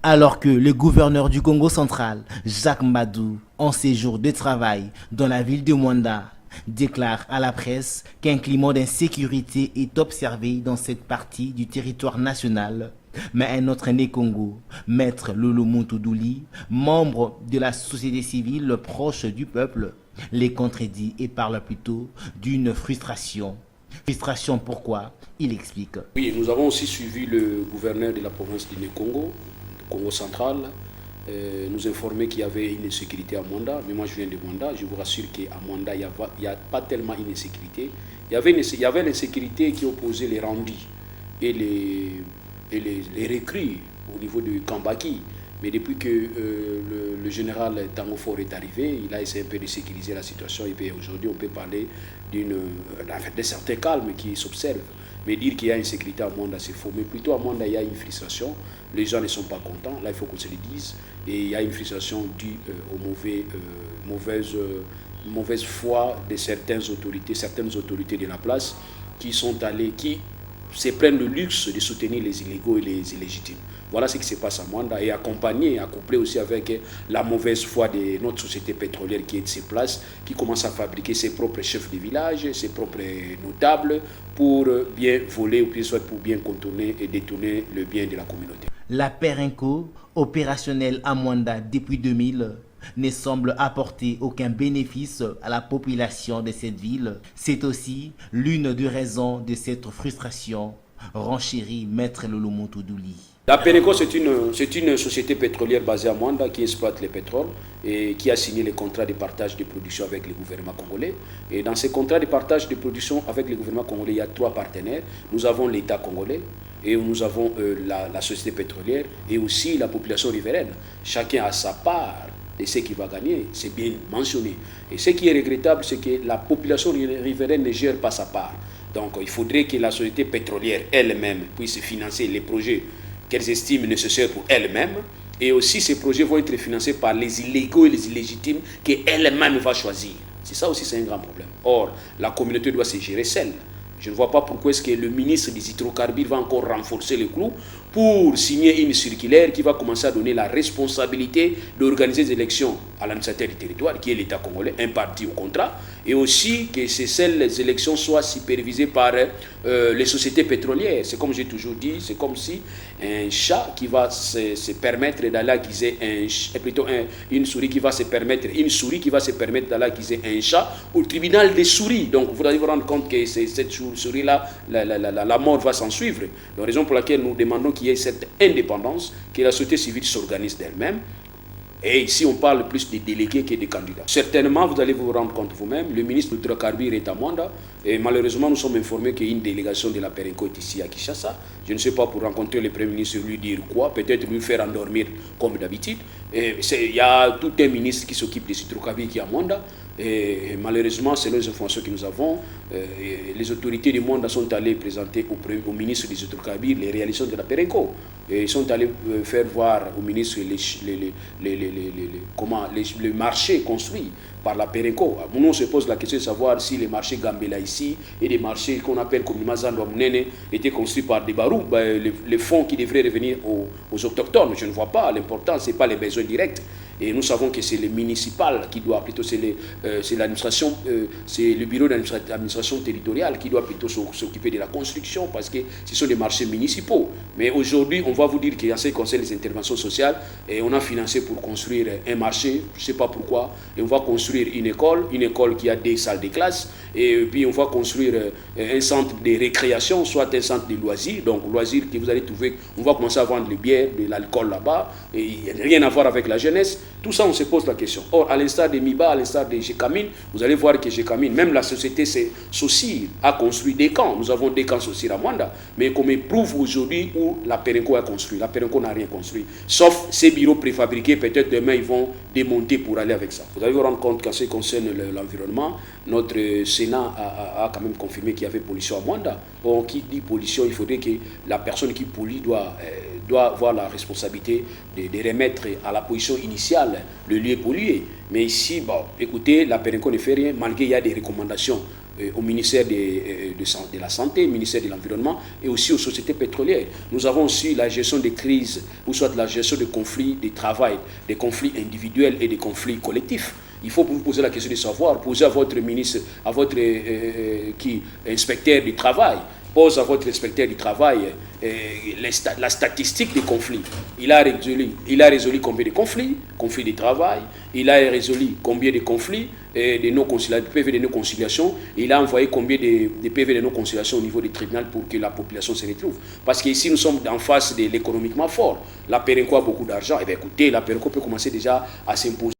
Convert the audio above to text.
Alors que le gouverneur du Congo central, Jacques Madou, en séjour de travail dans la ville de Mwanda, déclare à la presse qu'un climat d'insécurité est observé dans cette partie du territoire national. Mais un autre né Congo, Maître Lolo Mountoudouli, membre de la société civile proche du peuple, les contredit et parle plutôt d'une frustration. Frustration pourquoi? Il explique. Oui, nous avons aussi suivi le gouverneur de la province du Congo, Congo central, nous informait qu'il y avait une insécurité à Mwanda. Mais moi je viens de Mwanda, je vous rassure qu'à Mwanda, il n'y a pas tellement une insécurité. Il y avait l'insécurité qui opposait les rendis et les recrues au niveau de Kambaki. Mais depuis que le général Tango Fort est arrivé, il a essayé un peu de sécuriser la situation. Et puis aujourd'hui, on peut parler d'un certain calme qui s'observe. Mais dire qu'il y a une sécurité à Mwanda, c'est faux. Mais plutôt à Mwanda, il y a une frustration. Les gens ne sont pas contents. Là, il faut qu'on se le dise. Et il y a une frustration due aux mauvaise foi de certaines autorités de la place qui se prennent le luxe de soutenir les illégaux et les illégitimes. Voilà ce qui se passe à Mwanda et accouplé aussi avec la mauvaise foi de notre société pétrolière qui est de ses places, qui commence à fabriquer ses propres chefs de village, ses propres notables pour bien voler ou bien soit pour bien contourner et détourner le bien de la communauté. La Perenco, opérationnelle à Mwanda depuis 2000, ne semble apporter aucun bénéfice à la population de cette ville. C'est aussi l'une des raisons de cette frustration, renchérit Maître Lolo Mountoudouli. La Perenco, c'est une société pétrolière basée à Mwanda qui exploite le pétrole et qui a signé les contrats de partage de production avec le gouvernement congolais. Et dans ces contrats de partage de production avec le gouvernement congolais, il y a 3 partenaires. Nous avons l'État congolais, et nous avons la société pétrolière et aussi la population riveraine. Chacun a sa part de ce qu'il va gagner, c'est bien mentionné. Et ce qui est regrettable, c'est que la population riveraine ne gère pas sa part. Donc il faudrait que la société pétrolière elle-même puisse financer les projets qu'elles estiment nécessaires pour elles-mêmes. Et aussi ces projets vont être financés par les illégaux et les illégitimes qu'elle-même va choisir. C'est ça aussi, c'est un grand problème. Or, la communauté doit se gérer seule. Je ne vois pas pourquoi est-ce que le ministre des hydrocarbures va encore renforcer le clou pour signer une circulaire qui va commencer à donner la responsabilité d'organiser des élections à l'administrateur du territoire, qui est l'État congolais, un parti au contrat, et aussi que ces élections soient supervisées par les sociétés pétrolières. C'est comme j'ai toujours dit, c'est comme si un chat qui va se permettre d'aller aiguiser une souris qui va se permettre d'aller aiguiser un chat au tribunal des souris. Donc vous allez vous rendre compte que cette souris-là, la mort va s'en suivre. La raison pour laquelle nous demandons qu'il y ait cette indépendance, que la société civile s'organise d'elle-même. Et ici, on parle plus des délégués que des candidats. Certainement, vous allez vous rendre compte vous-même, le ministre de l'Hydrocarbures est à Mwanda. Et malheureusement, nous sommes informés qu'une délégation de la Perenco est ici à Kinshasa. Je ne sais pas, pour rencontrer le Premier ministre, lui dire quoi, peut-être lui faire endormir comme d'habitude. Il y a tout un ministre qui s'occupe des hydrocarbures qui est à Mwanda. Et malheureusement, selon les informations que nous avons, les autorités du monde sont allées présenter au ministre des hydrocarbures les réalisations de la Perenco. Et ils sont allés faire voir au ministre les marchés construits par la Perenco. Nous, on se pose la question de savoir si les marchés Gambela ici et des marchés qu'on appelle comme Mazando Munene étaient construits par des barous, les fonds qui devraient revenir aux autochtones. Je ne vois pas. L'important, ce n'est pas les besoins directs. Et nous savons que c'est le municipal qui doit plutôt, c'est l'administration, c'est le bureau d'administration territoriale qui doit plutôt s'occuper de la construction parce que ce sont des marchés municipaux. Mais aujourd'hui, on va vous dire qu'en ce qui concerne les interventions sociales, on a financé pour construire un marché, je ne sais pas pourquoi, et on va construire une école qui a des salles de classe, et puis on va construire un centre de récréation, soit un centre de loisirs, donc loisirs que vous allez trouver, on va commencer à vendre les bières, de l'alcool là-bas, et il n'y a rien à voir avec la jeunesse. Tout ça, on se pose la question. Or, à l'instar de MIBA, à l'instar de Gécamine, vous allez voir que Gécamine, même la société Saucire a construit des camps. Nous avons des camps Saucire à Mwanda, mais comme prouve aujourd'hui où la Perenco a construit. La Perenco n'a rien construit, sauf ces bureaux préfabriqués. Peut-être demain, ils vont démonter pour aller avec ça. Vous allez vous rendre compte qu'en ce qui concerne l'environnement, notre Sénat a quand même confirmé qu'il y avait pollution à Mwanda. Or, qui dit pollution, il faudrait que la personne qui pollue doit avoir la responsabilité de remettre à la position initiale le lieu pollué. Mais ici, bon, écoutez, la Perenco ne fait rien, malgré qu'il y a des recommandations au ministère de la Santé, au ministère de l'Environnement et aussi aux sociétés pétrolières. Nous avons aussi la gestion des crises, ou soit la gestion des conflits de travail, des conflits individuels et des conflits collectifs. Il faut vous poser la question de savoir, poser à votre ministre, à votre inspecteur du travail, pose à votre inspecteur du travail la statistique des conflits. Il a résolu combien de conflits de travail, il a résolu combien de conflits de non-conciliation, PV de non-conciliation, il a envoyé combien de PV de non-conciliation au niveau du tribunal pour que la population se retrouve. Parce qu'ici, nous sommes en face de l'économiquement fort. La Perenco a beaucoup d'argent. Eh bien, écoutez, la Perenco peut commencer déjà à s'imposer.